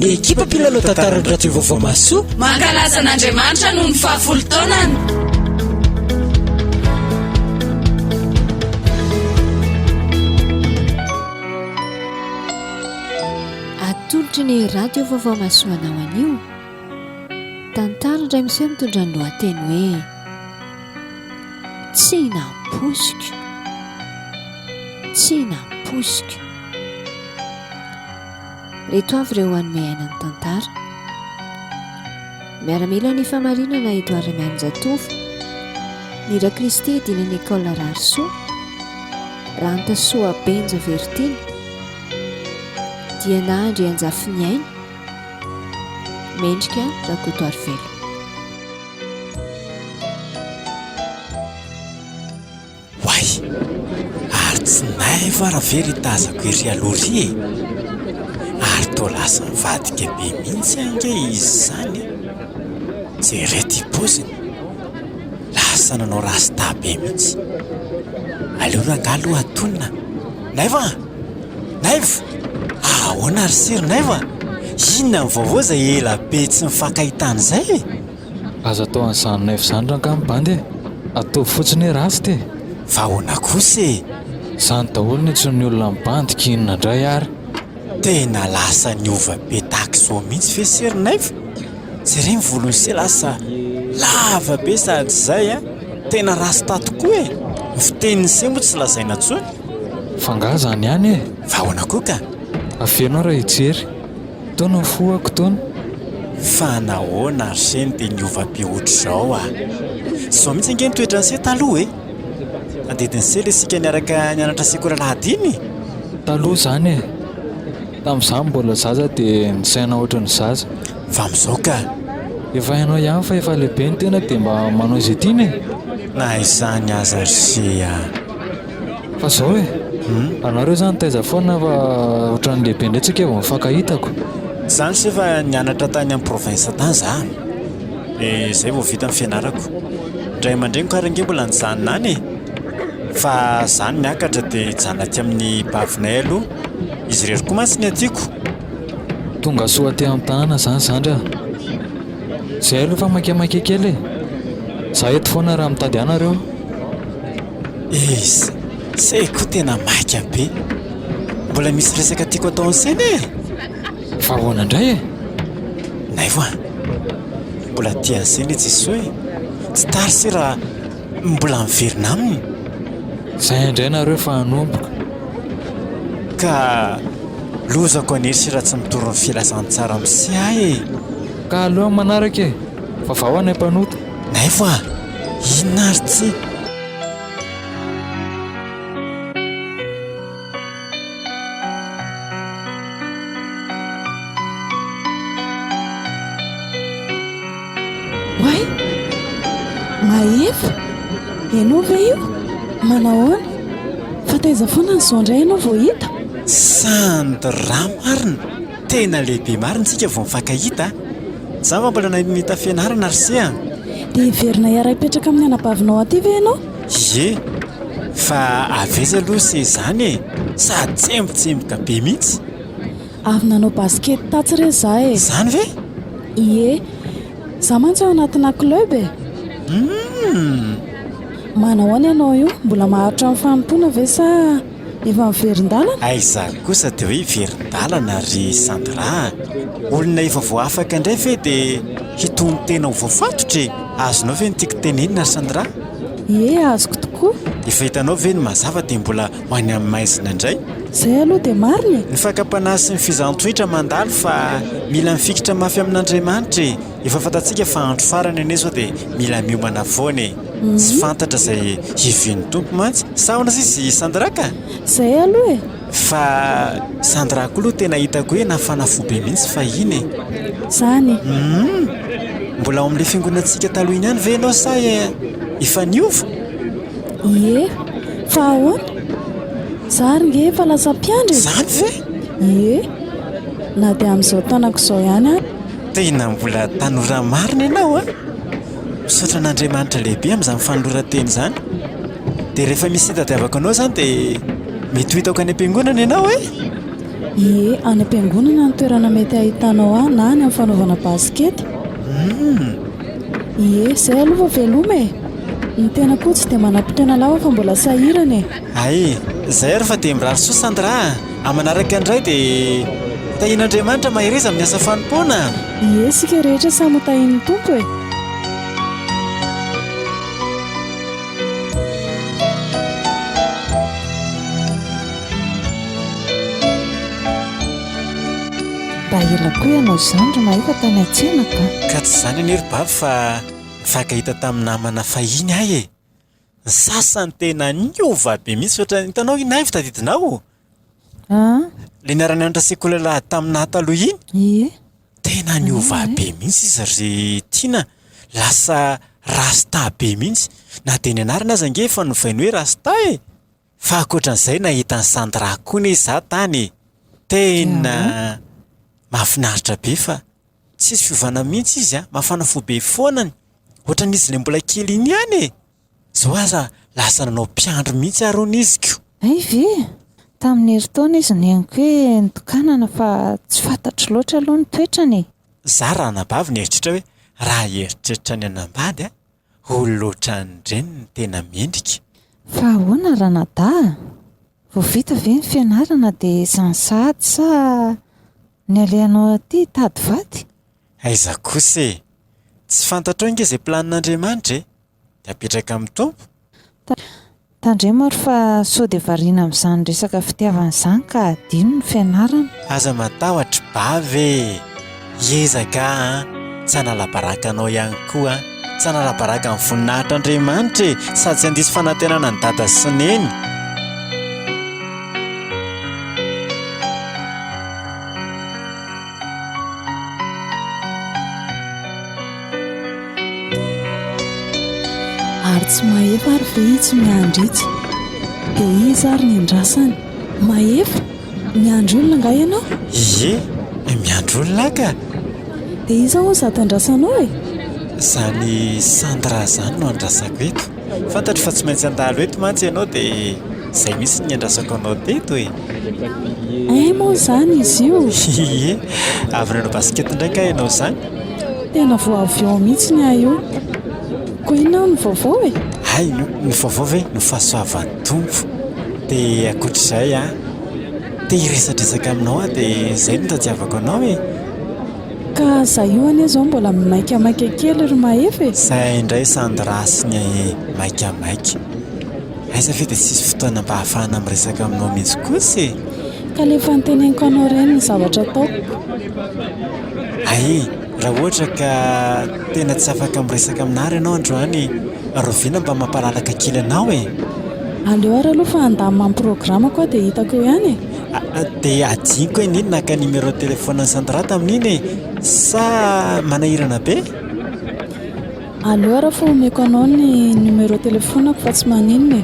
ny ekipa mpilalao tantarany radio vaovao maso mankalaza n'Andriamanitra noho ny fahafolo taonany. atolotry ny radio vaovao maso anao anio tantara indray miseho mitondra ny lohateny hoe tsy nampoiziko, tsy nampoiziko. Reto avy ireo hanome aina ny tantara. Miaramila ny famarinana Edouard Mianjatovo, ny ra Kristy dinan'ny école Rarso, Ranta Soa Benja Vertiny, Diana Andry Anjafiniainy, Mendrika Rakotoary Velo. Way, ary tsy naiva raha very tazako ery alory ary to lasa mivadika be mihitsy ange izy zany. Jerety poziny lasa nanao rasta be mihitsy. Aleo rangalo atonina. Naiva, naiva, ahoana ary siry naiva? Inona ny vaovao zay ela be tsy mifankahitana zay? Aza atao an'izany naivo zany rangano bandy atao fotsiny rasy te. Fa ahoana kosa e? Zany daholo ny tsy ny olona mibandy kinona indray ary. Tena lasa niova be tahaka izao mihitsy fe siry naiva. Jereny volony se lasa lava be sady zay a. Tena rasta tokoa e. Fiteniny se moa tsy lazaina intsony. Fanga zany ihany e. Fa ahoana koa ka? Afenao raha hijery. Taona ny foako taona. Fa nahoana ary seny dia niova be ohatr'izao a. Zao mihitsy ange nitoetra ny se taloha e. Andediny se le sika niaraka nianatra sekoly lahadiny. Taloha zany e. Tamin'izany mbola zaza dia nisaina ohatran'ny zaza. Fa amin'izao ka? Efa hainao ihany fa efa lehibe ny tena dia mba manao izay tiana e. Na izany aza ry se a. Fa zao e. Anareo zany taiza foana fa ohatran'ny lehibe indray tsika vao mifankahitako. Zany se fa nianatra tany amin'ny province tany za. Zay vao vita amin'ny fianarako. Ndray aman-dreny karange mbola nijanona any e. Fa zany miakatra dia hijanona aty amin'ny bavinay aloha. Izy rery koa mantsy ny atiako. Tonga soa aty amin'ny tanàna zany zandra. Zay aloha fa makemake kely e. Za eto foana raha mitady anareo. Izy, se koa tena maika be. Mbola misy resaka tiako atao ansena e. Fa ahoana indray e? Naivo a, mbola tia ansena izy iso e. Tsy tary se raha mbola miverina aminy. Zay indray nareo fa hanomboka. Ka lozako anery se raha tsy mitoro ny filazany tsara am'si ahy e. Ka aleo amin'ny manaraka e. Fa vao any mpanota. Naivo a, inona ary tsy? Way, maefa, ianao ve io? Manahoana? Fa taiza foana ny zao indray ianao vao hita? Sandra marina, tena lehibe marina tsika vao mifankahita. Za fa mbola nahita fianarana ry se a. Dia hiverina iara-hipetraka amin'ny anabavinao aty ve ianao? Ie, fa aveza aloha se zany e. Sady tsemboka be mihitsy. Avy nanao basket tatsy re za e. Zany ve? Ie, za mantsy ao anatina club e. Manahoana ianao io? Mbola maharitra amin'ny fanontona ve sa efa miverin-dalana? Aiza kosa dia hoe verin-dalana ry Sandra. Olona efa vao afaka indray ve dia hitony tena ho voafatotra e. Azonao ve ny tiako tenenina ry Sandra? Ie, azoko tokoa. Efa hitanao ve ny mazava dia mbola ho any amin'ny maizina indray. Zay aloha dia marina e. Ny fakapanahy sy ny fizantohitra mandalo fa mila mifikitra mafy amin'Andriamanitra e. Efa fantatsika fa andro farany ane zao dia mila miomana foana e. Tsy fantatra zay hivian'ny tompo mantsy. Saona sisy Sandra ka? Zay aloha e. Fa Sandra koa aloha tena hitako hoe nafanafo be mihitsy fa iny e. Zany. Mbola ao amin'ilay fiangonantsika taloha iny ihany ve ianao sa efa niova? Ie, fa ahoana? Zary nge efa lasa mpiandry. Zany ve? Ie, na dia amin'izao taonako izao ihany a. Tena mbola tanora marina ianao a. Misaotra an'Andriamanitra lehibe amin'izany fanoloran-teny zany. Dia rehefa misy tadiavako anao zany dia mety ho hitako any am-piangonana ianao e? Ie, any am-piangonana ny toerana mety ahitanao ahy na any amin'ny fanaovana baskety. Ie, izay aloha veloma e. Ny tena koa tsy dia manam-potoana fa mbola sahirana e. Ay, izay ary fa dia mirary soa Sandra. Amanaraka indray dia tahian'Andriamanitra mahiriza amin'ny asa fanompoana. Ie, sika rehetra samy tahian'ny tompo e. mba ela koa ianao izany ry maefa tany an-tsena ka tsy izany anery bavy fa nifankahita tamin'ny namana fahiny ahy e. Ny sasany tena niova be mihitsy ohatra hitanao inay fitadidinao le niarana nianatra sekoly lahy taminah taloha iny. Ie, tena niova be mihitsy izy ry tiana, lasa rasta be mihitsy. Na dia ny anarana aza ange efa novainy hoe rasta e. Fa ankoatran'izay nahita ny Sandra koa ne izaho tany. Tena mahafinaritra be fa tsisy fiovana mihitsy izy mafana fo be foanany. Ohatra n'izy ilay mbola kely iny ihany e. Zao aza lasa nanao mpiandro mihitsy aron'iziko. ay ve tamin'ny herintaona izy nianiko hoe nitokanana fa tsy fantatro loatra aloha ny toetrany. Za raha nabavy nieritritra hoe raha eritreritra ny anambady olo loatra nireny ny tena mendrika. Fa ahoana raha nada vao vita ve ny fianarana dia sansady sa ny alehanao aty tady vady? Aiza kosa e, tsy fantatro inge izay planin'Andriamanitra e. Dia apetraka amin'ny tompo. Tandremaro fa sao dia variana amin'izany resaka fitiavana izany ka adino ny fianarana. Aza matahotra bavy e. Hiezaka tsy hanala-baraka anao ihany koa, tsy hanala-baraka amin'ny voninahitr'Andriamanitra e, sady tsy handisy fanantenana ny dada sy neny. Ary tsy mahefa ary ve tsy miandry itsy dia izy ary ny andrasany. Mahefa miandry olona nga ianao? Ie, miandry olona ka. Dia iza ho zato andrasanao e? Zany Sandra zany no andrasako eto. Fantatro fa tsy maintsy andalo eto mantsy ianao dia izay mihitsy ny andrasako anao teto e. Moa izany izy io. Ie, avy nanao baskety indray ka ianao izany? Tena vao avy eo mihitsy ny ahy io. Koa inona ny vaovao e? Ay, ny vaovao ve no fahasoavan'ny tompo. Dia ankoatr'izay te hiresadresaka aminao dia izay no tadiavako anao e. Ka za io anie izao mbola maikamaika kely ry mahefa e. Izay indray Sandra sy ny maikamaika. Aiza ve dia tsisy fotoana mba ahafahana miresaka aminao mihitsy kosa e. Ka lefa niteneniko anao ireny ny zavatra ataoko. Ay, raha ohatra ka tena tsy afaka miresaka aminary ianao androany, roviana mba mampalalaka kely anao e. Aleo ary aloha fa andamina amin'ny programa koa dia hitako eo ihany e. Dia adiniko iny naka numéro téléphone Sandra tamin'iny e. Sa manahirana be? Aleo ary fa omeko anao ny numéro téléphonako fa tsy maninona e.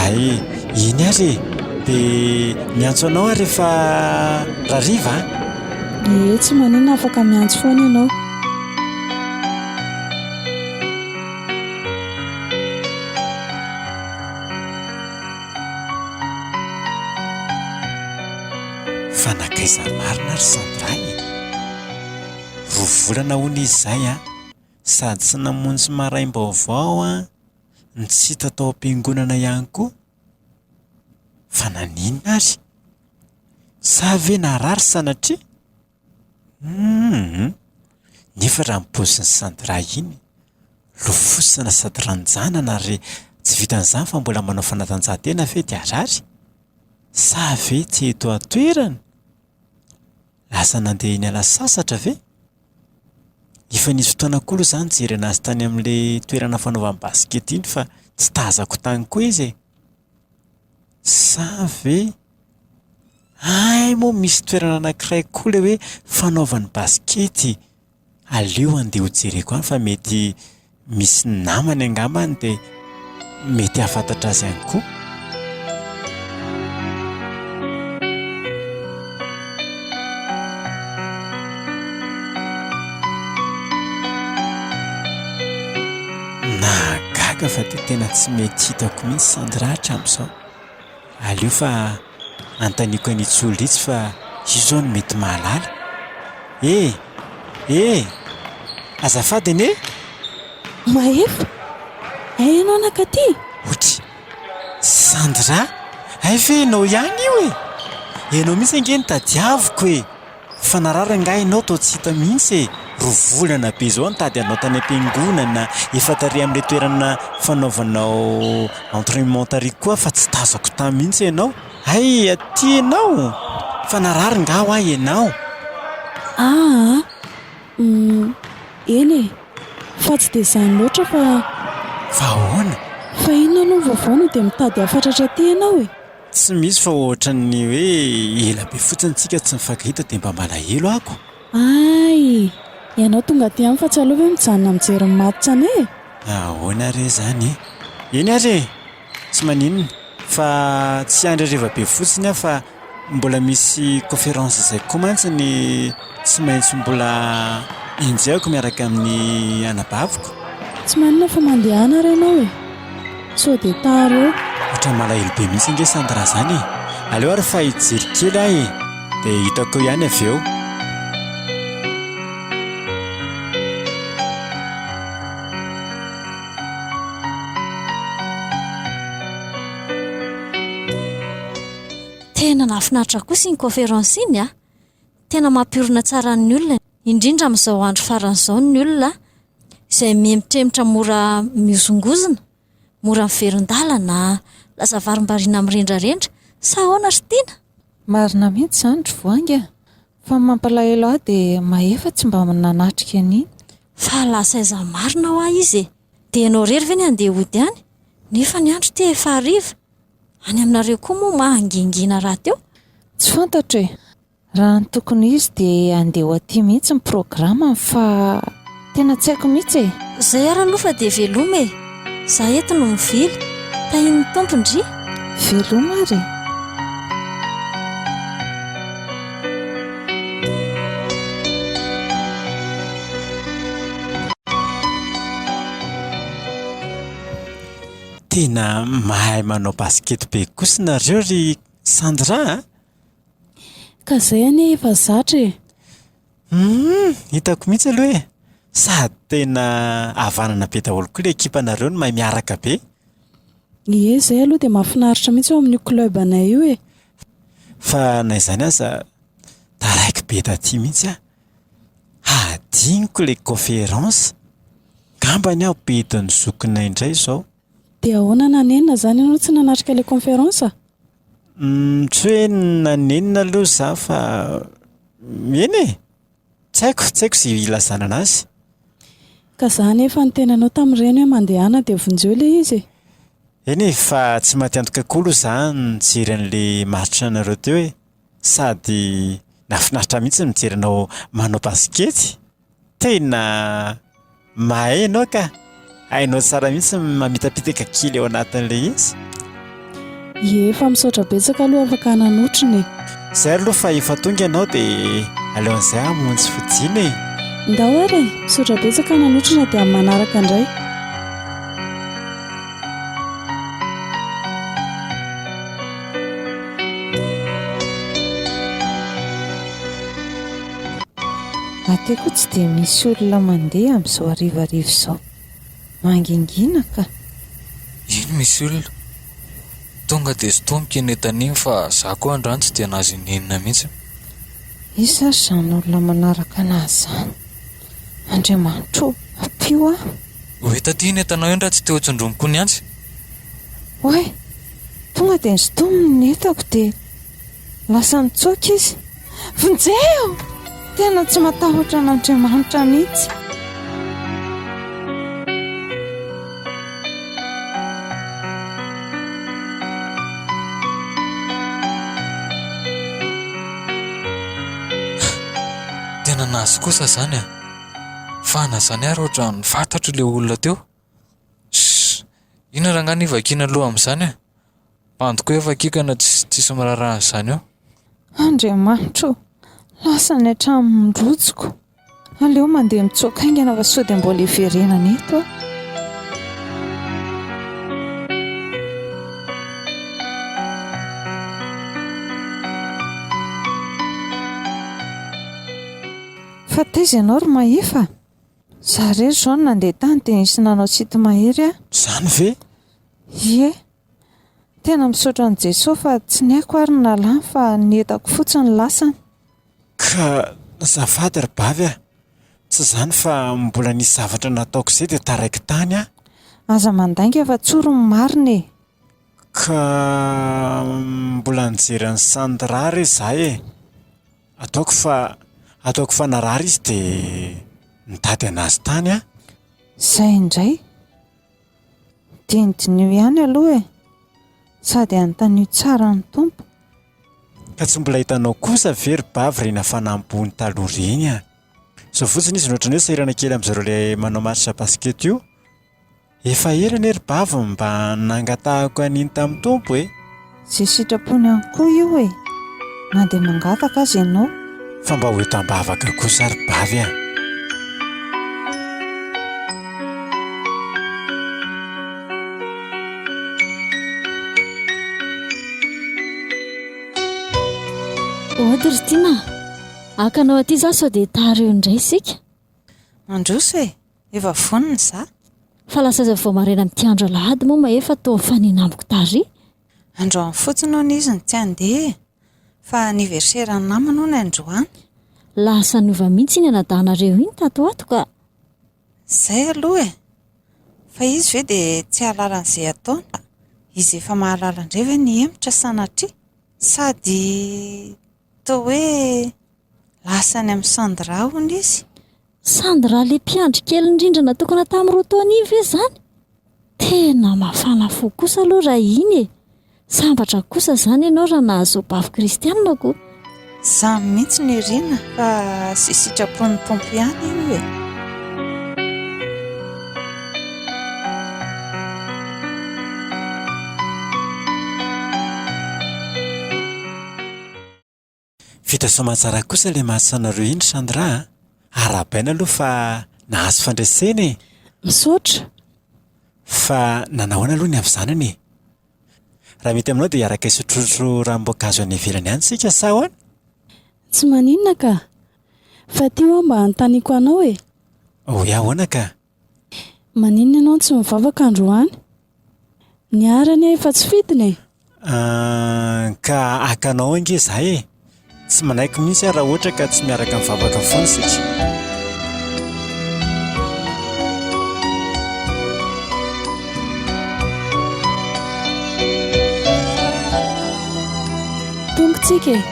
Ay, iny ary e. Dia miantso anao ary rehefa rariva. Ie, tsy maninona, afaka miantso foana ianao. Fanakaiza marina ry Sandra e. Roa volana hono izy izay sady tsy namonjy maraim-baovao ny tsy hita tao am-piangonana ihany koa. Fa naninona ary? Sa ve narary sanatria? Nefa raha ny paozin'ny Sandra iny lofosana sady ranjanana ary tsy vitan'izany fa mbola manao fanatanjahantena ve dia arary? Sa ve tsy eto atoerana? Lasa nandeha iny ala sasatra ve? Efa nisy fotoana koa aloha izany jery anazy tany amin'ilay toerana fanaovana baskety iny fa tsy tazako tany koa izy e. Sa ve ay moa misy toerana anankiray koa ilay hoe fanaovana baskety. Aleo andeha ho jereko any fa mety misy namany angambany dia mety hahafantatra azy ihany koa. Nahagaga fa dia tena tsy mety hitako mihitsy Sandra hatramin'izao. Aleo fa antaniako an'itsy olona itsy fa izao no mety mahalala. Azafady ane Mahefa ianao nakaty otry Sandra, ay fe ianao ihany io ianao mihitsy ange nitadiaviko fa narara nga ianao tao tsy hita mihitsy rovolana be zao nitady anao tany am-piangonana efa tary amin'ilay toerana fanaovanao entraînement koa fa tsy tazako tamy mihitsy ianao. Ay aty ianao fa narary nga ho ahy ianao. Eny fa tsy dia izany loatra fa ahoana? Fa inona no vaovao no dia mitady hafatratra aty ianao Tsy misy fa ohatran'ny hoe ela be fotsiny tsika tsy mifankahita dia mba malahelo ako. Ay, ianao tonga aty aminy fa tsy aleo hoe mijanona mijery ny matitra ane. Ahoana re zany eny ary tsy maninona fa tsy andry hariva be fotsiny fa mbola misy conférence izay koa mantsy ny tsy maintsy mbola enjehako miaraka amin'ny anabaviko. Tsy manina fa mandehana ary ianao sao dia taro eo. Ohatra malahelo be mihitsy nge Sandra zany aleo ary fa hijery kely ahy dia hitako ihany avy eo. Tena nafinaritra kosa iny conférence iny tena mampiorina tsara ny olona, indrindra amin'izao andro faran'izao ny olona izay miemitremitra mora miozongozona, mora miverin-dalana, lasa varim-bariana mirendrarendra. Sa ahoana ry tiana? Marina mihitsy izany ry voanga fa mampalahelo ahy dia mahefa tsy mba nanatrika an'iny. Fa lasa aiza marina ho ahy izy dia ianao rery ve ny andeha hody any nefa ny andro te efa hariva. Any aminareo koa moa mahangingina raha teo. Tsy fantatra raha ny tokony izy dia andeha ho aty mihitsy ny programma fa tena tsy haiko mihitsy Zay ara aloha fa dia veloma Za eto no mivily tahiny tompondry. veloma ary. Tena mahay manao baskety be kosa nareo ry Sandra. Ka izay anie efa zatra Hitako mihitsy aloha sady tena havanana be daholo koa ilay ekipa nareo no mahay miaraka be. Izay aloha dia mahafinaritra mihitsy eo amin'ny club anay io Fa na izany aza taraiky be taty mihitsy hadiniko ilay conférence gambany aho bedin'ny zokinay indray izao. Dia ahoana nanenina izany ianao tsy nanatrika ilay conférence? Tsy hoe nanenina aloha za fa eny tsy haiko izay ilazana anazy. Ka za nefa ny tenanao tamin'ireny hoe mandehana dia vonjeo ilay izy Eny fa tsy matiantoka koa aloha za nijery an'ilay match nareo teo sady nafinaritra mihitsy mijery anao manao baskety. Tena mahay ianao ka hainao tsara mihitsy mamitapitaka kely ao anatin'ilay izy. Efa misaotra betsaka aloha afaka nanotriny. Zay aloha fa efa tonga ianao dia aleon'izay hamonjy fodiana Ndao ary misaotra betsaka nanotrina dia amin'ny manaraka indray. Aty koa tsy dia misy olona mandeha amin'izao harivariva izao. Mangingina ka. Ino misy olona? Tonga dia sotomika enetany iny fa za koa androany tsy dia nazy nenina mihitsy. Isa izany olona manaraka anazy izany. Andriamanitro, ampio aho. Hoe taty netanao endra tsy teo tsondromoko ny antsy. Oe, tonga dia nisotominy ny entako dia lasa nitsoaka izy. Vonjeo! Tena tsy matahotra an'Andriamanitra mihitsy. Tena nazy kosa zany fa na zany ary ohatra ny fantatro ilay olona teo. Ina raha ngany vakiana aloha amin'izany Pandoko efa kikana tsisy miraraha izany eo. Andriamanitro, lasa ny hatramin'ny rotsoko. Aleo mandeha mitsoaka aingana fa sao dia mbola hiverenana eto aho. Fa taiza ianao ry mahefa? Za rery izao no nandeha tany dia nisy nanao sity mahery aho. Zany ve? Ie, tena misaotra an'i Jesosy fa tsy ny haiko ary ny nalany fa nietako fotsiny lasany. Ka zafady ry bavy a, tsy zany fa mbola nisy zavatra nataoko izay dia taraiky tany a. Aza mandainga fa tsoro ny marina e. Ka mbola nijery ny Sandra re izahay e. Ataoko fa narary izy dia nitady anazy tany a. Izay indray dinidinio ihany aloha e, sady anontanio tsara ny tompo. Ka tsy mbola hitanao kosa ve ry bavy reny fanambony taloha reny a. Izao fotsiny izy nohatran'ny hoe sahirana kely amin'izareo ilay manao match basket io. Efa ela ry bavy mba nangatahako an'iny tamin'ny tompo e. Izay sitrapony ihany koa io e, na dia mangataka azy ianao. Fa mba ho hitam-bavaka kosa ry bavy a. Ohatra ry Tina, akanao aty za sao dia tara eo indray isika. Mandroso e, efa vonona za. Fa lasa aza vao maraina amin'ity andro alahady moa mahefa tao faninamiko tary. Androany fotsiny hono izy ny tsy handeha, fa aniversera ny namana hono androany. Lasa niova mihitsy iny anadahanareo iny tato ato ka. Izay aloha e, fa izy ve dia tsy ahalala an'izay ataony. Izy efa mahalala indray ve ny emotra sanatria, sady toa hoe lasany amin'ny Sandra hono izy. Sandra le mpiandry kely indrindra natokana tamin'ny roa taona ve zany? Tena mafana fo kosa aloha raha iny e. Sambatra kosa zany ianao raha nahazo bavy kristianina ko. Za mihitsy ny rina fa sy sitrapon'ny tompo ihany io e. Vita soamantsara kosa ilay mahasanareo iny Sandra. Arabaina aloha fa nahazo fandraisena e. Misaotra. Fa nanahoana aloha ny avizanany e. Raha mety aminao dia hiaraka isotrotro ranom-boankazo any ivelany any sika sa ahoana? Tsy maninona ka. Fa tio aho mba anontaniako anao e. Hoe ahoana ka? Maninona ianao tsy mivavaka androany? Ny arany efa tsy fidina e. Ka akanao ange izahay e. Tsy manaiky mihitsy raha ohatra ka tsy miaraka mivavaka foana sika. Tongotsika e.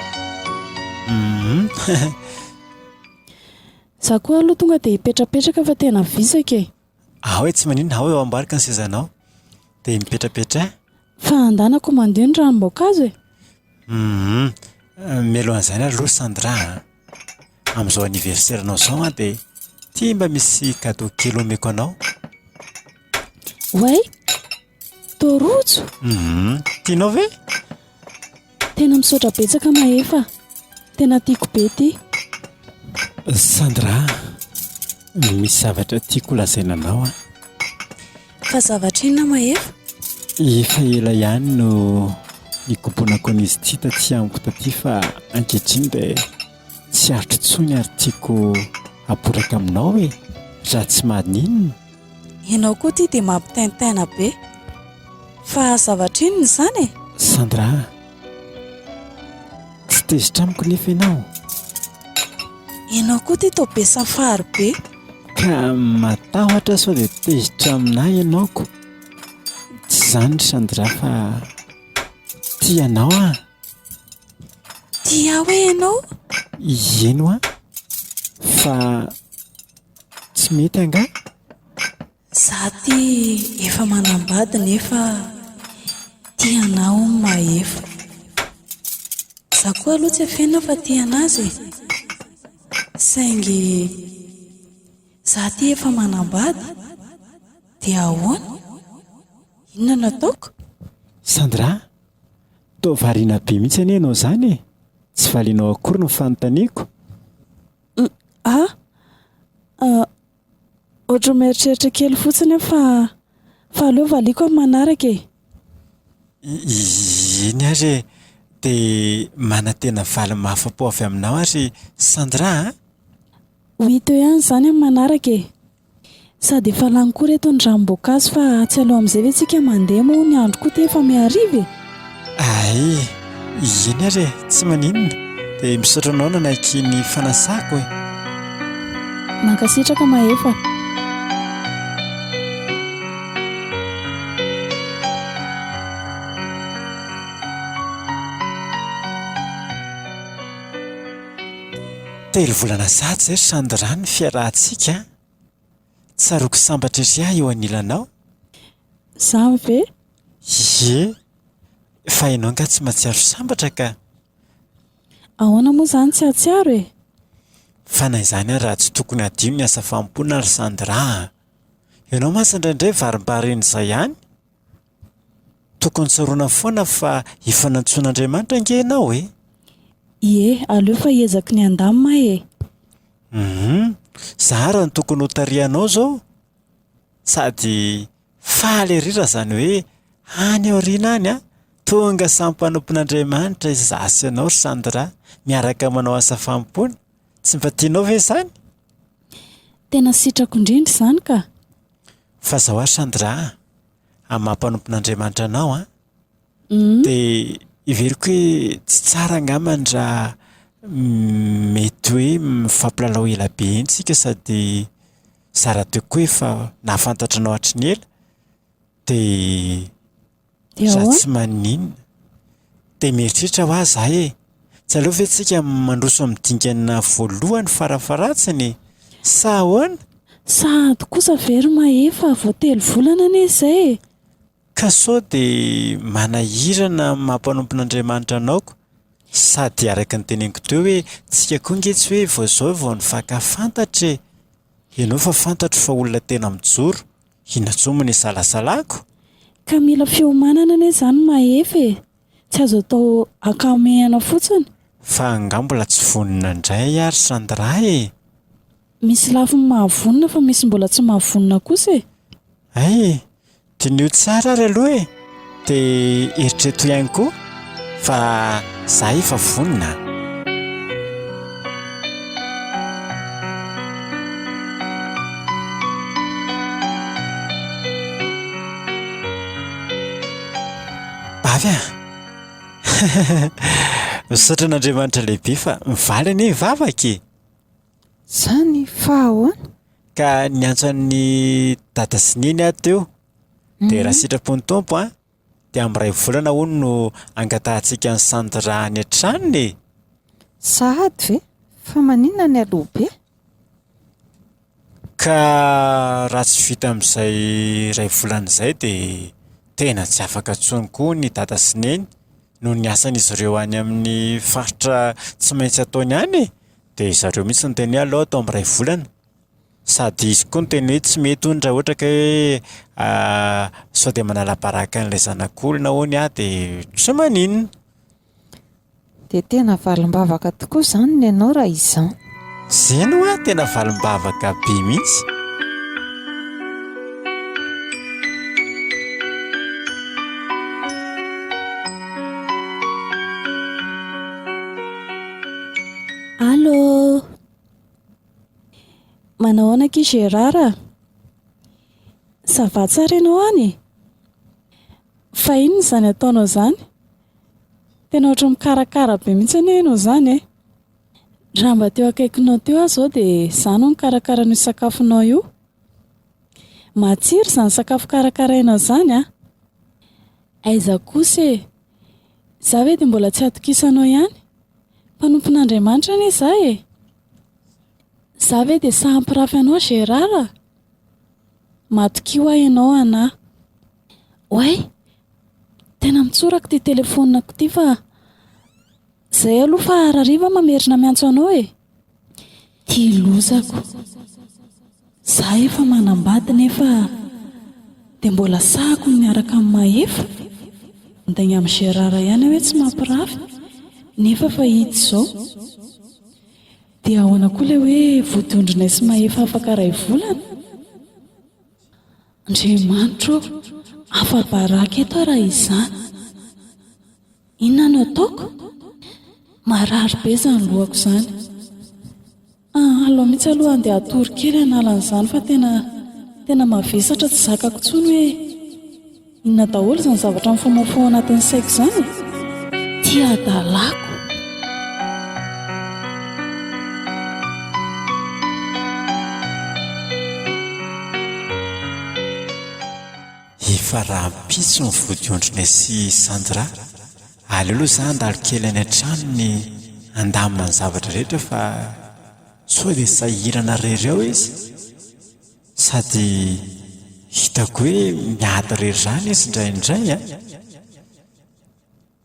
Za koa aloha tonga dia hipetrapetraka fa tena visaka e. Hoe tsy maninona eo ambarika ny sezanao dia mipetrapetra. Fa andanako mandeha ny ranom-boankazo e. Melo an'izany aloha Sandra. Amin'izao aniverserinao izao dia tia mba misy cadeau kely omeko anao. Way, torojo. Tianao ve? Tena misaotra betsaka mahefa. Tena tiako be ty. Sandra, misy zavatra tiako lazaina anao a. Fa zavatra inona mahefa? Efa ela ihany no nikomponako an'izy ity taty amiko taty fa ankehitriny dia tsy harotro tsony ary tiako aporaka aminao e. Raha tsy maninona. Ianao koa ty dia mampitaintaina be. Fa zavatra inona izany e? Sandra, tsy tezitra amiko nefa ianao. Ianao koa ty toa be safary be. Ka matahotra sao dia tezitra aminahy ianaoko. Tsy izany Sandra fa tianao a. Tia hoe ianao? Ino a? Fa tsy mety anga? Za ty efa manambady nefa tianao mahefa. Za koa aloha tsy afena fa tianazy. Saingy za ty efa manambady dia ahoana? Inona nataoko? Sandra, toa variana be mihitsy anie ianao izany e. Tsy valianao akory ny fanontaniako. Ohatry mieritreritra kely fotsiny fa aleo valiako amin'ny manaraka e. Iny ary dia manantena valy mahafa-po avy aminao ary Sandra. Hito ihany izany amin'ny manaraka e. Sady efa lany koa reto ny ranom-boankazo fa tsy aloha amin'izay ve tsika mandeha moa ny andro koa efa miariva e. Ay, iny ary tsy maninona dia misaotra anao nanaiky ny fanasako e. Mankasitraka Mahefa. Telo volana sady izay Sandra ny fiarahantsika. Tsaroako sambatra ery aho eo anilanao. Zany ve? Ie, fa ianao nga tsy mahatsiaro sambatra ka. Ahoana moa izany tsy ahatsiaro e? Fa na izany ary raha tsy tokony adino ny asa fampona ary Sandra. Ianao mantsy indraindray varimbaren'izay ihany. Tokony tsaroana foana fa efa nantsoan'Andriamanitra ange ianao e. Ie, aleo fa hiezaka ny andamina e. Zahara ny tokony ho tarihanao zao. Sady faly ery raha izany hoe any aoriana any a. Tonga sampanampon'Andriamanitra izasy ianao ry Sandra, miaraka manao asa fampona. Tsy mba tianao ve izany? Tena sitrako indrindra izany ka. Fa zao ary Sandra, amin'ny mampanompon'Andriamanitra anao a. Dia iveriko hoe tsy tsara angambany raha mety hoe mifampilalao ela be intsika sady zara-teo koa efa nahafantatranao hatry ny ela. Dia raha tsy maninona dia mieritreritra ho aho izaho e. Tsy aleo ve tsika mandroso amin'ny dingana voalohany farafaratsiny sa ahoana? Sady kosa very Mahefa vao telo volana anie izay e. Ka sao dia manahirana mampannompon'Andriamanitra anaoko. Sady araka ny teneniko teo hoe tsika koa nge tsy hoe vao izao vao nifakafantatra e. Ianao fa fantatro fa olona tena mijoro. Inatsoa ny salasalako. Ka mila fiomanana anie izany Mahefa e. Tsy azo atao akamehana fotsiny. Fa angambola tsy vonina indray ary Sandra e. Misy lafiny mahavonina fa misy mbola tsy mahavonina kosa e. Ay, dinio tsara ary aloha e. Dia eritrereto ihany koa fa izaho efa vonina. Bavy a. Misaotra an'Andriamanitra lehibe fa mivaly anie vavaka e. Zany fa ahoana? Ka niantso an'ny dada sy neny aho teo. Dia raha sitrapony tompo a. Dia amin'ny 2 volana hono no angatahantsika ny Sandra any an-tranony e. Sahady ve? Fa maninona ny aloha be? Ka raha tsy vita amin'izay 2 volana izay dia tena tsy afaka tsony koa ny dada sy neny noho ny asan'izy ireo any amin'ny faritra tsy maintsy ataony any e. Dia zareo mihitsy ny teny aloha atao amin'ny 2 volana. Sady izy koa ny teny hoe tsy mety hono raha ohatra ka hoe sao dia manala-baraka an'ilay zanak'olona hono aho dia tsy maninona. Dia tena valim-bavaka tokoa izany ny ianao raha izany. Zeno a tena valim-bavaka be mihitsy. Allô. Manao anaki Gérard? Ça va tsara ianao any? Fa inona izany ataonao izany? Tena ohatry mikarakara be mihitsy anie ianao izany e. Raha mba teo akaikinao teo aho izao dia izaho no mikarakara ny sakafonao io. Matsiro izany sakafo karakarainao izany a. Aiza kosa e. Izaho hoe dia mbola tsy atokisanao ihany. Mpanompon'Andriamanitra anie izaho e. Izaho ve dia sahampirafy anao Gérard? Matokio aho ianao anahy. Oay, tena mitsoraka ty telefonako ty fa izay aloha fa harariva mamerina miantso anao e. Ty lozako. Izaho efa manambady nefa dia mbola sahako miaraka amin'ny Mahefa. Andainy amin'ny Gérard ihany hoe tsy mampirafy. Nefa fa hita izao. Dia ahoana koa ilay hoe voadondrinay sy Mahefa afaka 2 volana? Andriamanitra, afa-baraka eto raha izany. Inona no ataoko? Marary be izany lohako izany. aloha mihitsy aloha andeha atory kely analan'izany fa tena mavesatra tsy zakako tsony hoe inona daholo izany zavatra mifomoafo ao anatin'ny saiko izany tia dalako. Efa raha mpitso ny vodiondrina sy Tantara, aleoloha izany andalo kely any an-trano ny andamina ny zavatra rehetra fa sao dia sahirana rery ao izy sady hitako hoe miady rery izany izy indraindray a.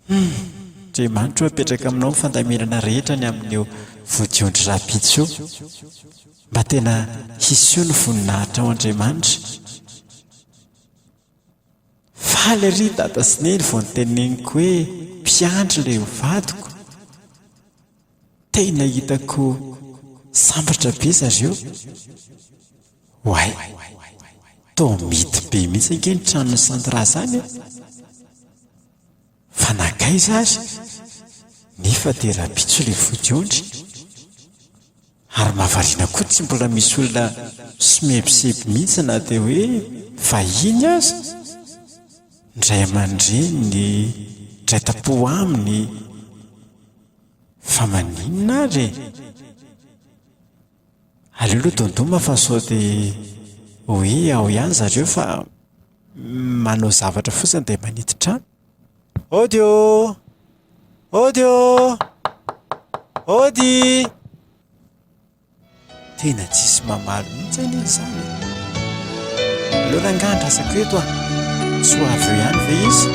Andriamanitra apetraka aminao ny fandaminana rehetra ny amin'io vodiondry raha-pitso io, mba tena hisy io ny voninahitra ao Andriamanitra. Faly ary dada sy neny vao nyteneniko hoe mpiandry ilay vadiko, tena hitako sambatra be zareo. Hoay, toa mity be mihitsy ange ny tranon'ny Tantara izany fa nakaiza azy nefa dia raha-pitso ilay vodiondry. Ary mahavariana koa tsy mbola misy olona somebiseby mihitsy na dia hoe vahiny aza, ndray aman-dreniny, ndray tapo aminy, fa maninona ary aleoloha dondoma fa sao dia hoe ao ihany zareo fa manao zavatra fotsiny dia manity trano. Odio! Odio! Ody! Tena tsisy mamaly mihitsy any izany. Aleo rangaha ndrasako eto a, tsy ho avy eo ihany ve izy?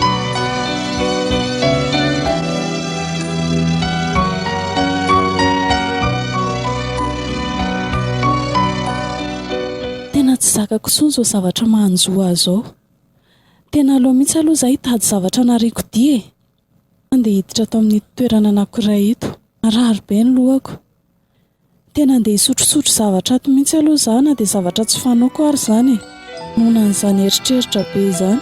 Tena tsy zakako tsony izao zavatra mahanjoa azo ao. Tena aloha mihitsy aloha izahay hitady zavatra nariko dia andeha hiditra tao amin'ny toerana anankiray eto, marary be ny lohako. Tena andeha hisotrosotro zavatra ato mihitsy aloha izaho, na dia zavatra tsy fanaoko ary izany nohona an'izany eritreritra be izany.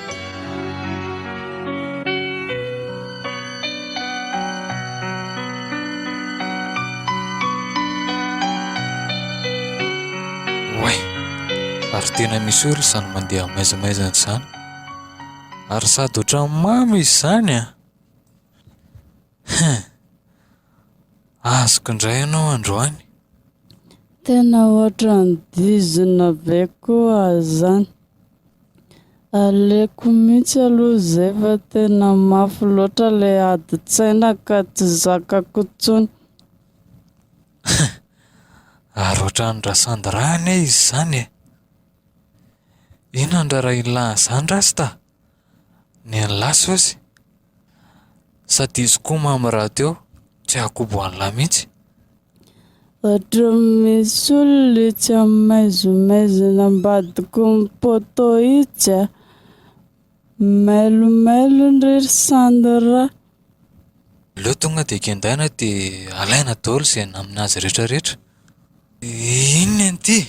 Way, ary tena misy olo izany mandeha maizimaizana izany, ary sady ohatran'ny mamy izy izany a. Azoko indray ianao androany. Tena ohatran'ny dizina be koa izany. Aleoko mihitsy aloha izay fa tena mafy loatra ilay adi-tsaina ka tsy zakako tsony. Ary ohatran'ny rasan-drany izy izany e. Ino andrara ilana izany rasy ta? Ny an'lasy ozy. Sady izy koa mamy raha teo, tsy akobo an'lahy mihitsy. Ohatra misy olona tsy amaizimaizina ambadiko ny poto itsy a. Mailomailo ndrery Tantara. Leo tonga dia kendaina dia alaina daholo izay aminazy rehetrarehetra. Inona an'ity?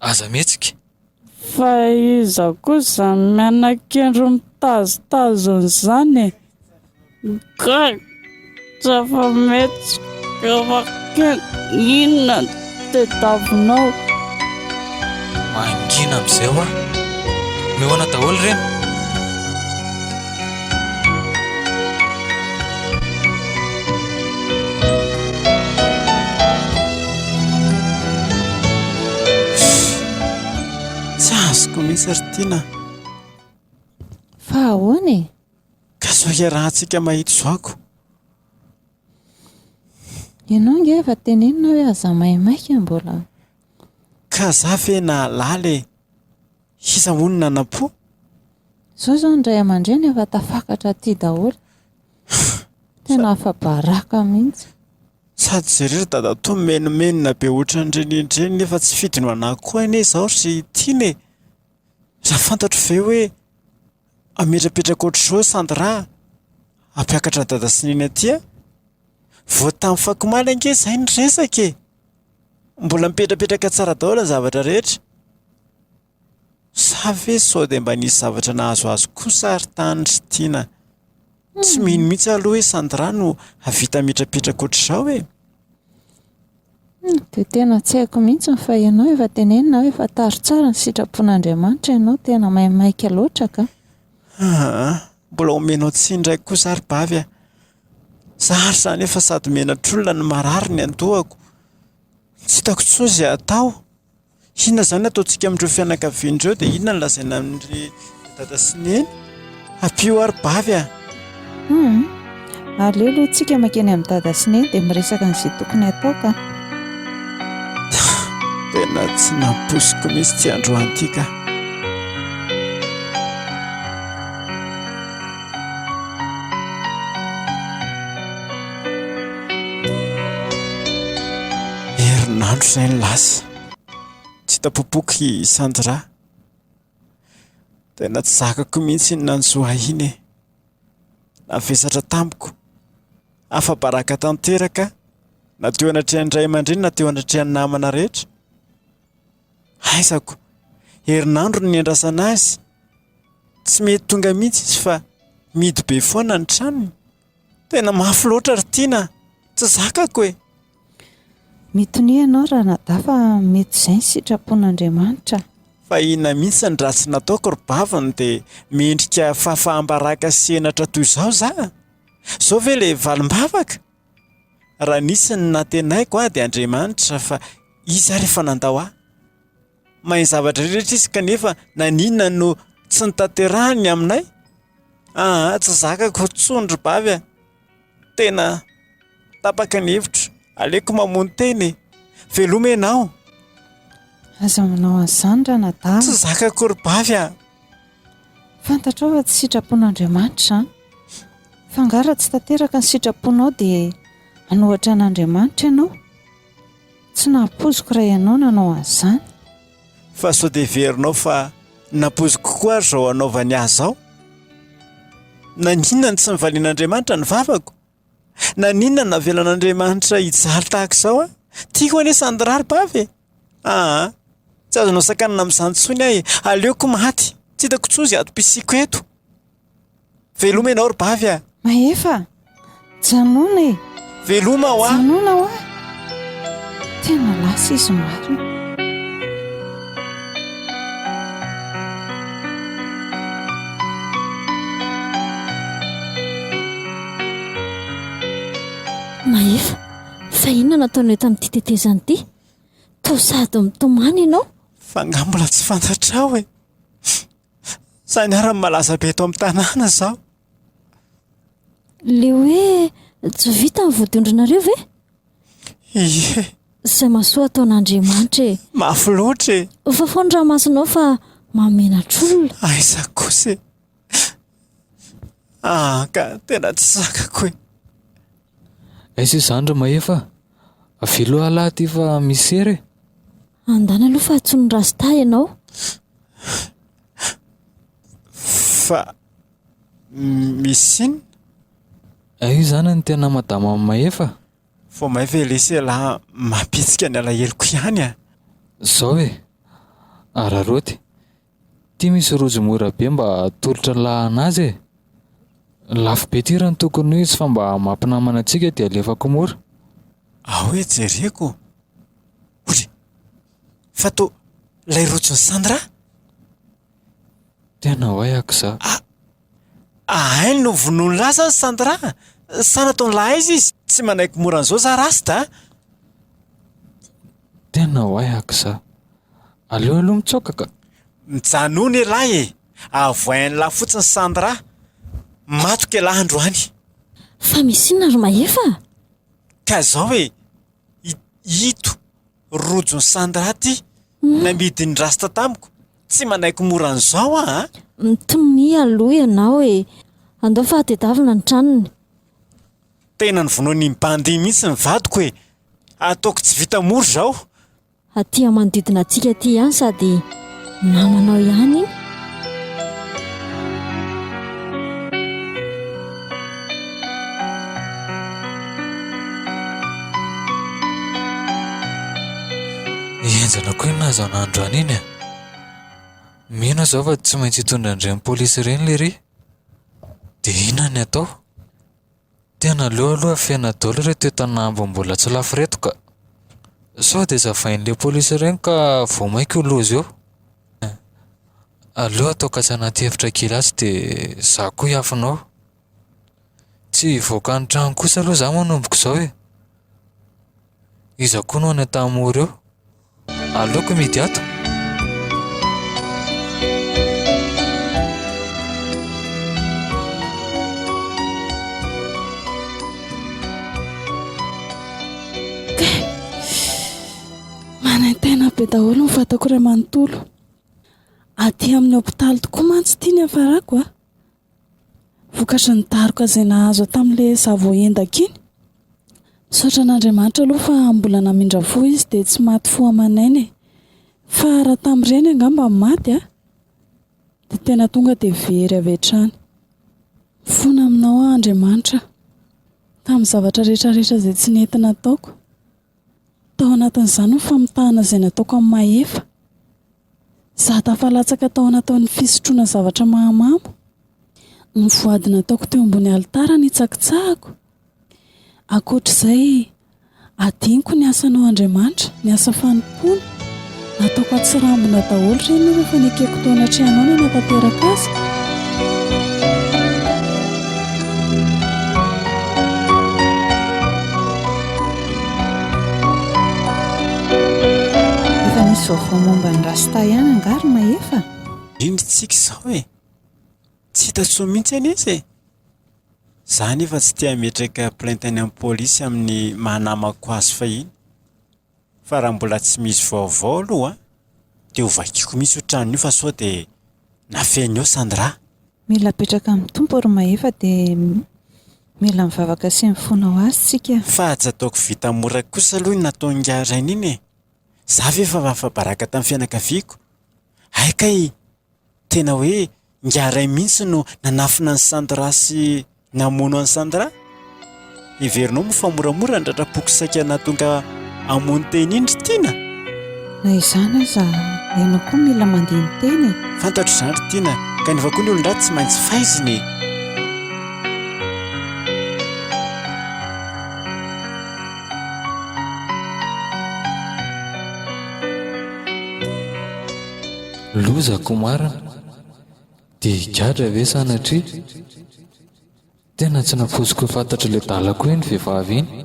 Aza mihetsika. Fa iza kosa mianan-kendro mitazotazona izany e. Kay, tsy afa mety kavakena, inona tetavinao? Mangina amin'izay ho aho. Mihoana daholo ireny. Tsy azoko mihitsy ary tiana. Fa ahoana e? Ka sao iarahantsika mahita zoako. Ianao nge efa tenenina hoe aza maimaika mbola. Ka za ve nahalala e? Iza monina nampo? Zao izao ndray aman-dreny efa tafakatra aty daholo. Tena afa-baraka mihitsy. Sady jereo dada toa menomenona be ohatran'ireny nefa tsy fidiny ho anahy koa anie izao ry tiana e. Raha fantatro ve hoe ametrapetraka ohatr'izao Tantara, ampiakatra dada sy neny aty a? Vao tamin'ny fakomaly ange izay ny resaka e. Mbola mipetrapetraka tsara daholo ny zavatra rehetra. Sa ve sao dia mba nisy zavatra nahazo azo kosa ary tany ry tiana? Tsy mino mihitsy aloha hoe Tantara no havita mipetrapetraka ohatr'izao e. Dia tena tsy haiko mihitsy fa ianao efa tenenina hoe efa taro tsara ny sitrapon'Andriamanitra ianao, tena maimaika loatra ka. Mbola omenao tsy indraiky kosa ary bavy a. Zary izany efa sady menatr'olona ny marary ny andohako. Tsy hitako tsoa izay atao. Inona izany ataontsika amin'ireo fianakavian'ireo dia inona ny lazaina amin'ry dada sy neny? Ampio ary bavy a. Aleo aloha tsika makeny amin'ny dada sy neny dia miresaka an'izay tokony atao ka. Tena tsy namposiko mihitsy tsy androany ity ka. Herinandro izay ny lasa. Tsy tapopoky Sandra. Tena tsy zakako mihitsy ny nanzoahiny. Navesatra tamiko. Afa-baraka tanteraka. Na teo anatrehan'ny ray aman-dreny na teo anatrehan'ny namana rehetra. Aizako, herinandro ny andrasana azy. Tsy mety tonga mihitsy izy fa midy be foana ny tranony. Tena mafy loatra ry tiana. Tsy zakako e. Mitonia ianao raha nadafa mety izay ny sitrapon'Andriamanitra. Fa inona mihitsy ny ratsy nataoko ry bavany dia mendrika fahafahambaraka sy senatra toy izao za. Izao ve ilay valim-bavaka? Raha nisy ny natenaiko dia Andriamanitra fa izy ary efa nandao ahy. Mahay zavatra rehetra izy kanefa naninona no tsy nitanterahany aminay? Tsy zakako tsondro bavy a. Tena tapaka ny hevitra. Aleoko mamono teny. Veloma ianao. Aza manao an'izany raha nadava. Tsy zakako ry bavy a. Fantatrao fa tsy sitrapon'Andriamanitra izany. Fangara tsy tanteraka ny sitraponao dia anohatra an'Andriamanitra ianao. Tsy nampoziko raha ianao nanao an'izany. Fa sao dia verinao fa nampoziko koa ary izao anaovany ahy izao. Naninona ny tsy nivalian'Andriamanitra ny vavako? Naninona navelan'Andriamanitra hijaly tahaka izao a? Tiako anie Sandra ry bavy. Tsy azonao sakanana amin'izany tsony ahy. Aleoko maty. Tsy hitako tsoa izay atom-pisiko eto. Veloma ianao ry bavy a. Maefa, janona e. Veloma ho ahy. Janona ho ahy. Tena lasa izy marina. Maefa, fa inona nataonao eto amin'ity tetezana ity? Toa sady mitomany ianao? Fa ngamba mbola tsy fantatrao e. Izany ary malaza be eto amin'ny tanàna izao. Le hoe tsy vita ny voadondrinareo ve? Ie. Izay mahasoa ataon'Andriamanitra e. Mafy loatra e. Fa foana ranomasonao fa mamenatr'olona. Aiza kosa e. Ka tena tsy zakako e. Aiza izany ry Maefa? Avilo alahy ty fa misery. Andana aloha fa tsy nirasta ianao. Fa misy inona? Io izany ny tena madama Maefa. Vao mahay ve lesy lahy mampitsika ny alaheloko ihany a. Zao e. Araroty. Ty misy rojo mora be mba atolotra lahy anazy e. Lafo be ty raha ny tokony hoe izy fa mba mampinamana antsika dia alefako mora. Hoe jereko. Ory. Fa to lay rojo ny Sandra? Tena hoe ako za. Ainy no vonoiny lasa ny Sandra. Sa nataony lahy izy tsy manaiky mora an'izao za rasta. Tena hoe ako za. Aleo aloha mitsoaka ka. Mijanony e lahy e. Avoain'ny lahy fotsiny Sandra. Matoka lahy androany. Fa misy inona ry Maefa? Ka zao e. Ito rojo ny Sandra ty. Namidy ny rasta tamiko. Tsy manaiky mora an'izao a. Mitomy aloha ianao e. Andao fa atedavina ny tranony. Tena ny vonoiny mpandeha mihitsy ny vadiko e. Ataoko tsy vita mora zao. Aty manodidina antsika aty ihany sady namanao ihany iny. Enjana koa naza n'andro aniny a. Mino zao fa tsy maintsy hitondra andreny polisy ireny le ry. Dia inona ny atao? Tena aleo aloha fiaina daholo reto tanàna mbola tsy lafo reto ka. Sao dia zavain'ilay polisy ireny ka vao mainka ho loza eo. Aleo atao kasy anaty efitra kilasy dia za koa hiafinao. Tsy voaka ny trano kosa aloha za manomboko izao e. Iza koa no any an-tamora eo. Aleoko midy ato. Manaintena be daholo ny fatako iray manontolo. Aty amin'ny hopitaly tokoa mantsy tia ny hafarako a. Vokatry ny daroka izay nahazo tamin'ilay zavoendaka iny. Misaotra an'Andriamanitra aloha fa mbola namindra fo izy dia tsy maty fo amanainy. Fa raha tamin'ireny angamba maty a, dia tena tonga dia very avy hatrany. Fona aminao Andriamanitra tamin'ny zavatra rehetrarehetra izay tsy nentina ataoko. Tao anatin'izany ny famitahana izay nataoko amin'ny mahefa. Za tafalatsaka tao anatin'ny fisotroana zavatra mahamamo. Ny voady nataoko teo ambony alitara ny tsakitsahako. Ankoatr'izay, adiniko ny asanao Andriamanitra, ny asa fanompoana. Nataoko atsirambina daholo ireny rehefa nekeko tao anatrehanao ny natateraka azy. Efa nisy vaovao momba ny rasta ihany angary mahefa. Indritsika izao e. Tsy hitatsoa mihitsy any izy e. Za nefa tsy tia metraka plainte any amin'ny polisy amin'ny mahanamako azy fahiny. Fa raha mbola tsy misy vaovao aloha dia hovakiako misy ho trano io fa sao dia nafeny eo Sandra. Mila apetraka amin'ny tompo ry mahefa dia mila mivavaka sy mifoana ho azy tsika. Fa tsy ataoko vita mora kosa aloha ny natao ngaraina iny e. Za ve fa mafabaraka tamin'ny fianakaviako. Haikay tena hoe ngaray mihitsy no nanafina ny Sandra sy namono an'i Sandra. Iverinao mo fa moramora ny ratrapoko saika natonga amono teny indry tiana. Na izany aza ianao koa mila mandeha ny teny. Fantatro izany ry tiana kanefa koa ny olon-dratsy tsy maintsy faiziny. Lozako marina dia gadra ve sanatria? Tena tsy napoziko fantatra ilay dalako iny vehivavy iny.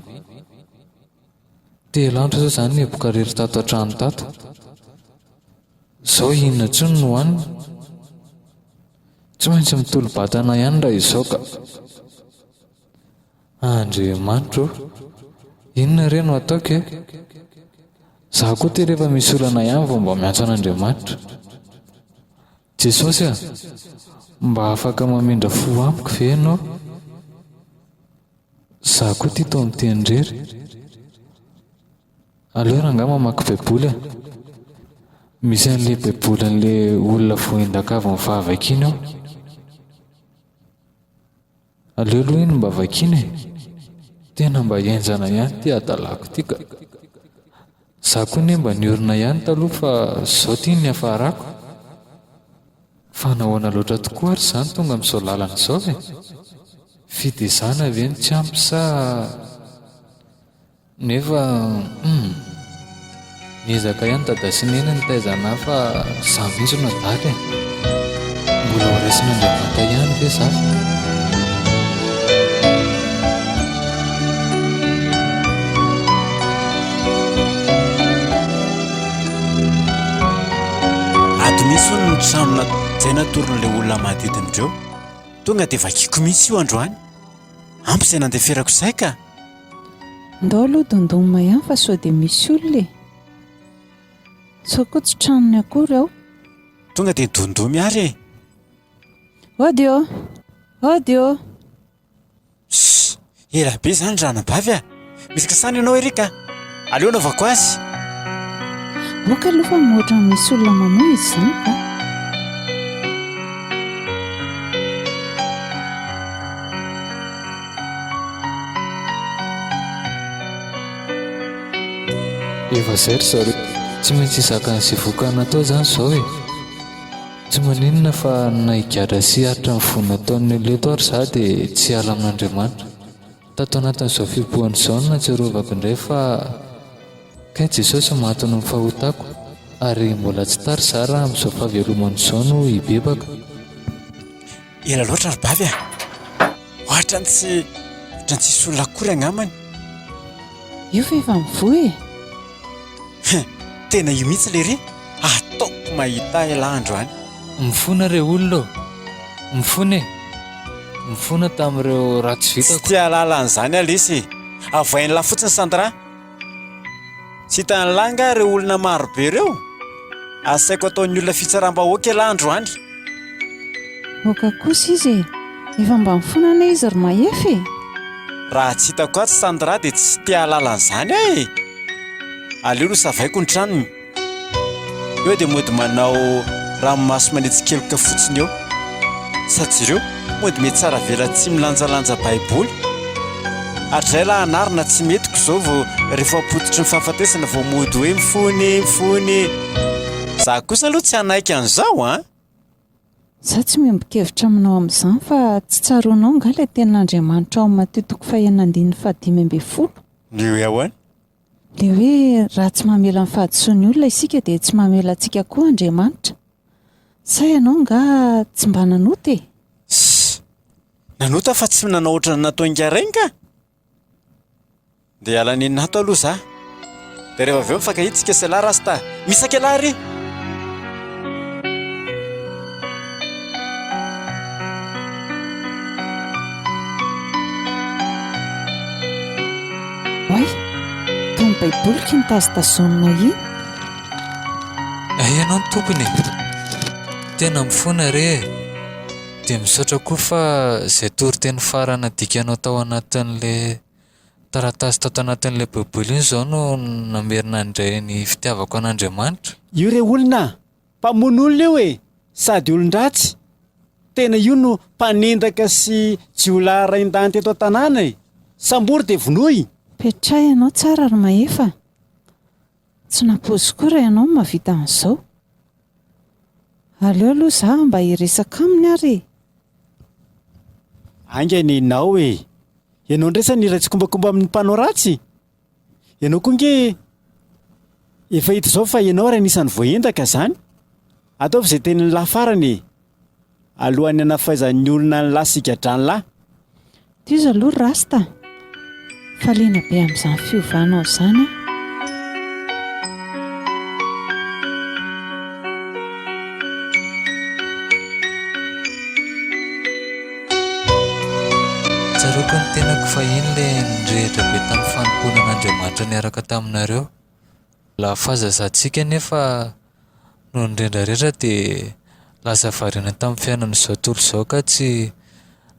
Telo andro izao izany miboaka rery tato an-trano tato. Izao inona intsony no hohanina? Tsy maintsy mitolo-batana ihany raha izao ka. Andriamanitra ô, inona re no ataoko e? Za koa ty rehefa misy olana ihany vao mba miantso an'Andriamanitra. Jesosy a, mba afaka mamindra fo amiko ve ianao? Za koa ty tao miteny irery. Aleo rangahy mamaky baiboly a. Misy an'ilay baiboly an'ilay olona voendaka avy mivavaka iny aho. Aleo aloha iny mba vakiana e. Tena mba hienjana ihany ty adalako ty ka. Za koa ne mba niorina ihany taloha fa zao ty ny hafarako. Fa nahoana loatra tokoa ary izany tonga amin'izao lalana izao e. Fidezana ve ny tsy ampy sa nefa niezaka ihany dada sy nena ny taizana fa za mihitsy no adaly e. Mbola ho raisin'Andriamanitra ihany ve za? Ato misy hono ny trano izay natoron'ilay olona manodidin'ireo. Tonga dia vakiako mihitsy io androany. Ampy izay nandeferako izay ka. Ndao aloha dondonina ihany fa sao dia misy olona e. Sao koa tsy tranony akory ao. Tonga dia dondoa miary e. Odio, odio. Ela be izany ranabavy a. Misy kasana ianao erika. Aleo naovako azy. Boka aloha fa moatra misy olona mamoy izy izany ka. Efa zay ry zareo, tsy maintsy hisaka ny zivokana tao izany izao e. Tsy maninona fa naigadra sy haritra ny vono nataon'ny leto ary za dia tsy ala amin'Andriamanitra. Tato anatin'izao fipohana izao no natserovako indray fa Kay Jesosy mahaton'ny mifahotako ary mbola tsy tary zara amin'izao fahavelomana no hibebaka. Ela loatra ry bavy ohatra ny tsisy olona akory agnamany. Io fa efa mivoy Tena io mihitsy lery ataoko mahita elandro any. Mifona re olona mifona tamin'ireo ratsy Tsy vitako. tia lalan'izany alisy avoainy la fotsiny Sandra. Tsy hitany langa ireo olona marobe ireo asaiko ataon'ny olona fitsaram-bahoaka elandro any. oka kosa izy efa mba mifonana izy ry mahefy. Raha tsy hitako atsy Sandra dia tsy tia lalan'izany aleo no savaiko ny tranony. Eo dia mody manao ranomaso manetsikeloka fotsiny eo satria ireo mody mety tsara vela tsy milanjalanja baiboly. Hatray la anarina tsy metiko izao vao rehefa apototry ny fahafatesana vao mody hoe mifony. Za kosa aloha tsy hanaiky an'izao Za tsy mimbokevitra aminao amin'izany fa tsy tsaroanao nga ilay tenin'Andriamanitra ao amin'ny Mateo 9:5-10. Io ahoana? Ilay hoe raha tsy mamela ny fahadisoan'ny olona isika dia tsy mamela antsika koa Andriamanitra. Sa ianao nga tsy mba nanota Nanota fa tsy nanao ohatrany natao ingarainy ka. Dia ala nato aloha za. Dia rehefa avy eo mifankahitsika sela rasta misakela ry. Oay, toy ny baiboly ky nitazitazonina iny. Ianao ny tompony tena mifona re dia misaotra koa fa izay toriteny farana dikanao tao anatin'ilay taratasy tao anatin'ilay baiboly iny izao no namerina indray ny fitiavako an'Andriamanitra. Io re olona mpamono olona io sady olon-dratsy. Tena io no mpanendaka sy jiolahy rain-dany teto an-tanàna sambory dia vonoy. Petray ianao tsara ry mahefa. Tsy nampozy koa raha ianao mahavita an'izao. Aleo aloha za mba hiresaka aminy ary. Angany ianao ianao ndray sa niratsy kombakomba amin'ny mpanao ratsy. Ianao koa nge efa hita izao fa ianao raha anisan'ny voaendaka izany. Ataovy izay tenin'ny lahy farany alohan'ny anafaizan'ny olona ny lahy sigadrany lahy. Tiza aloha rasta. Faliana be amin'izany fiovanao izany Tsaroko ny tenako fa iny ilay nirehitra be tamin'ny fanomponan'Andriamanitra niaraka taminareo. La fahazazantsika nefa no nirendradrendra dia lasa variana tamin'ny fiainan'izao tontolo izao ka tsy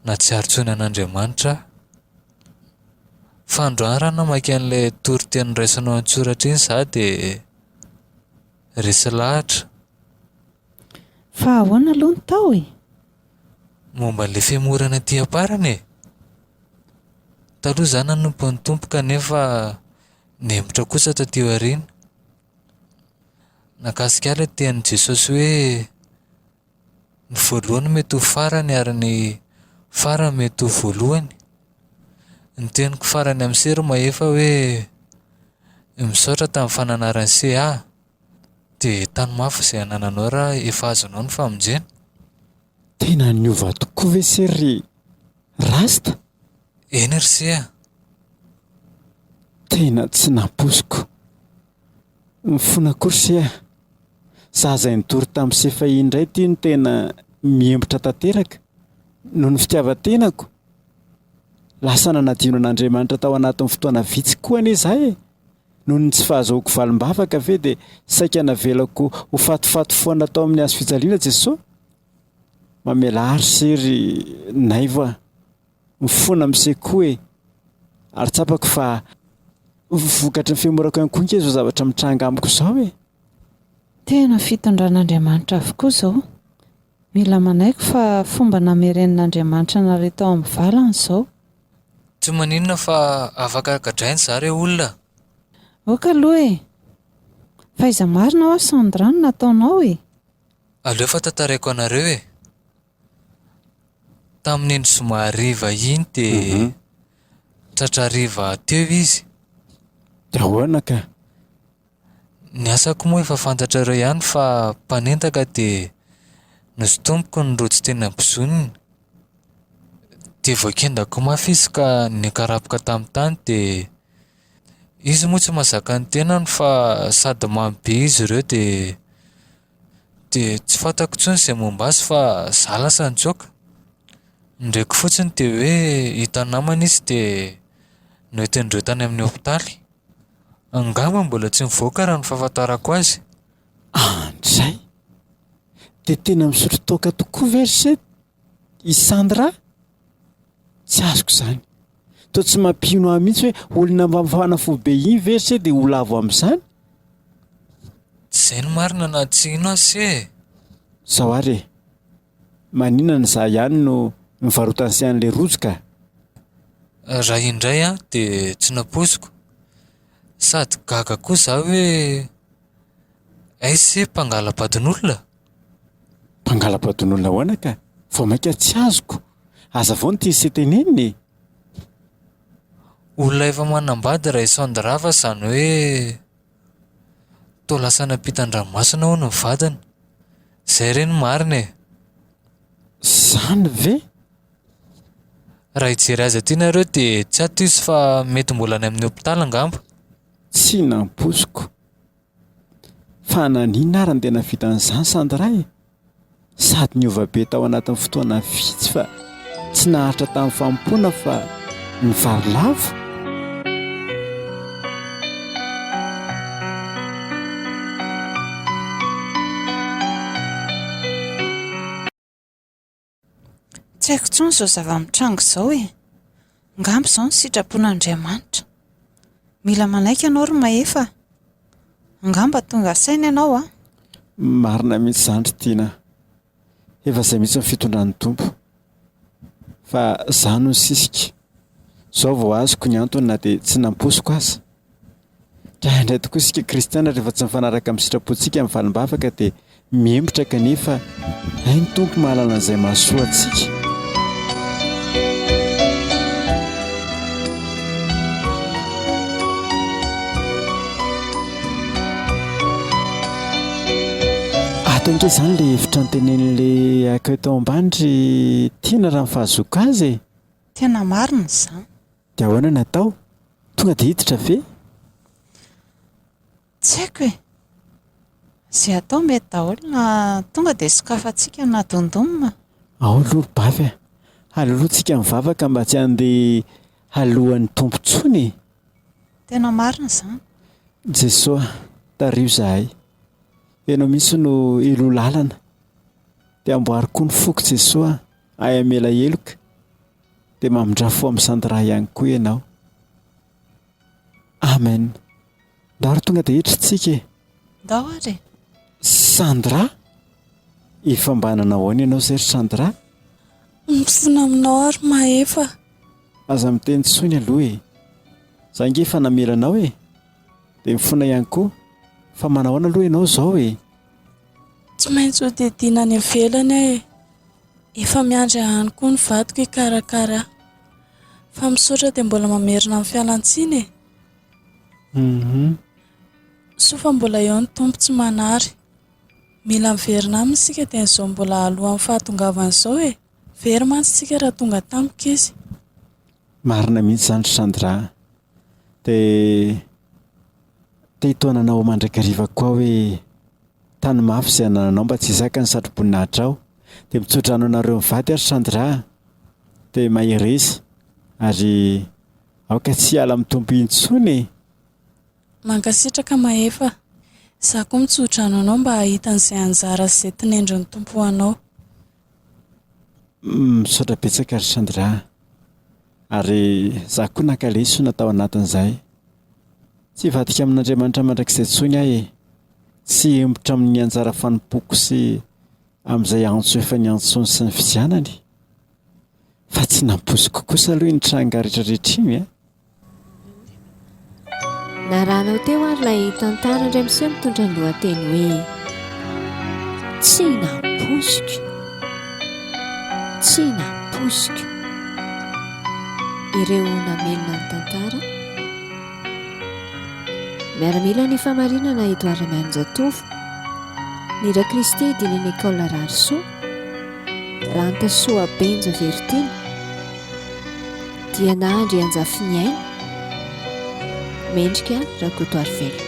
nahatsiaro intsony an'Andriamanitra. Fa androany raha namaky an'ilay toriteny raisanao an-tsoratra iny za dia resy lahatra. fa ahoana aloha ny tao Momba ilay fiamorana aty aparany taloha za nanompo ny tompoka nefa nemotra kosa taty aoriana. Nakasika ilay tenin'i Jesosy hoe ny voalohany mety ho farany ary ny farany mety ho voalohany. Ny teniko farany amin'ny sery mahefa hoe misaotra tamin'ny fananarany CA dia tany mafy izay anananao raha efa azonao ny famonjena. Tena niova tokoa ve sery rasta? Eny ry CA. Tena tsy nampoziko. Mifona kory za izay nitory tamin'ny sefa indray ty no tena miembotra tanteraka noho ny fitiavan-tenako. Lasa nanadino an'Andriamanitra tao anatin'ny fotoana vitsy koa anie izahay noho ny tsy fahazoako valim-bavaka ve dia saika navelako ho fatifaty foana tao amin'ny hazo fijaliana Jesosy. Mamela ary sery naiva mifona amin'sekoa ary tsapako fa vokatry ny fiamorako ihany koa nke izao zavatra mitranga amiko izao Tena fitondran'Andriamanitra avokoa izao. Mila manaiko fa fomba namerenin'Andriamanitra nareo tao amin'ny valany izao. Tsy maninona fa afaka gadrainy zareo olona. Oka aloha faiza marina ao Sandra no nataonao Aleo fa tantaraiko anareo tamin'ny endry somariva iny dia tratrariva teo izy. Dia ahoana ka? Ny asako moa efa fantatrareo ihany fa mpanentaka dia nosy tompoko ny rojo teny ampizoniny. Dia voakendako mafy izy ka nikarapoka tamin'ny tany dia izy moa tsy mahazaka ny tenany fa sady mamy be izy ireo dia tsy fantako intsony izay momba azy fa zaho lasa nitsoaka. Ndraiky fotsiny dia hoe hita namana izy dia noentin'ireo tany amin'ny hopitaly. Angamba mbola tsy mivoaka raha ny fahafantarako azy. Andray, dia tena misotro toaka tokoa ve ry Sept? I Sandra? Tsy azoko izany. Toa tsy mampino ahy mihitsy hoe olona fanafo be iny ve ry Sept dia ho lavo amin'izany? Tsy izay ny marina na tsy ino azy e. Zao ary e, maninona izaho ihany no mivarotana sy an'ilay rojo ka? Raha indray dia tsy nampoiziko. Sady gaga koa zaho hoe aizy mpangalam-badin'olona. Mpangalam-badin'olona ahoana ka? Vao mainka tsy azoko. Aza vao ny tiany teneniny e. Olona efa manambady raha Sandra fa izany hoe toa lasa nampitan-dranomasina hono ny vadiny. Izay ireny marina e. Izany ve? Raha hijery azy aty nareo dia tsy ato izy fa mety mbola any amin'ny hopitaly angamba. Tsy nampoiziko. Fa nanina ary ny tena vita an'izany Sandra e. Sady niova be tao anatin'ny fotoana vitsy fa tsy naharitra tamin'ny fampoana fa ny vary lavo. Tsy haiko intsony izao zava-mitrango izao e. Ngamba izao ny sitrapon'Andriamanitra. Mila manaiky ianao ry mahefa. Ngamba tonga saina ianao a. Marina mihitsy izany ry tiana. Efa izay mihitsy ny fitondran'ny tompo. Fa izaho no sisika. Izao vao azoko ny antony na dia tsy nampoiziko aza. Raha indray tokoa isika kristiana rehefa tsy mifanaraka amin'ny sitrapontsika amin'ny valim-bavaka dia miembotra kanefa ny tompo mahalala an'izay mahasoa antsika. Atonga izany ilay hevitra nytenen'ilay akao tao ambany ry tiana raha mifahazoaka azy e. Tena marina izany. Dia ahoana natao? Tonga dia hiditra ve? Tsy haiko e. Izay atao mety daholo na tonga dia sokafantsika na dondonina. Ao aloha bavy a. Alolohantsika mivavaka mba tsy handeha alohan'ny tompo intsony e. Tena marina izany. Jesosy, tario izahay. Ianao mihitsy no elo lalana. Dia amboary koa ny foko Jesosy, ay amela heloka. Dia mamindra fo amin'ny Sandra ihany koa ianao. Amen. Ndao ary tonga dia hiditra tsika e. Ndao ary. Sandra? Efa mba nanao ahoana ianao izay ry Sandra? Mifona aminao ary mahefa. Aza miteny tsony aloha e. Izaho ange efa namelanao e. Dia mifona ihany koa. Fa manao ahoana aloha ianao izao e. Tsy maintsy ho dediana any ivelany aho e. Efa miandry ahany koa ny vadiko hikarakara. Fa misaotra dia mbola mamerina amin'ny fialan-tsiny e. Sofa mbola eo ny tompo tsy manary. Mila miverina aminy isika dia izao mbola alohan'ny fahatongavana izao e. Very mantsy isika raha tonga tampoka izy. Marina mihitsy izany ry Sandra. Dia hitoananao mandrakariva koa hoe tany mafy izay anananao mba tsy hisaka ny satroboninahitra ao. Dia mitsodrano anareo mivady ary Sandra. Dia mahery ary aoka tsy hiala amin'ny tompo intsony e. Mankasitraka mahefa. Izaho koa mitsodrano anao mba hahita an'izay anjara sy izay tinendry ny tompo anao. Misaotra betsaka ry Sandra. Ary izaho koa nankaleso natao anatin'izay. Tsy hivadika amin'Andriamanitra mandrakizay intsony aho e. Tsy hembotra amin'ny anjara fanompoko sy amin'izay antso efa niantsony sy ny fizianany. Fa tsy nampoiziko kosa aloha ny tranga rehetrarehetra iny a. Na rahanao teo ary ilay tantara indray miseho mitondra ny lohateny hoe tsy nampoiziko. Tsy nampoiziko. Ireo namelona ny tantara Miaramila ny famarinana Edouard Manjatovo, ny Ra Kristy dinan'ny École Rarsoa, Rantasoa Benja Vertina, Diana Andry Anjafiniaina, Mendrika Rakotoarivelo.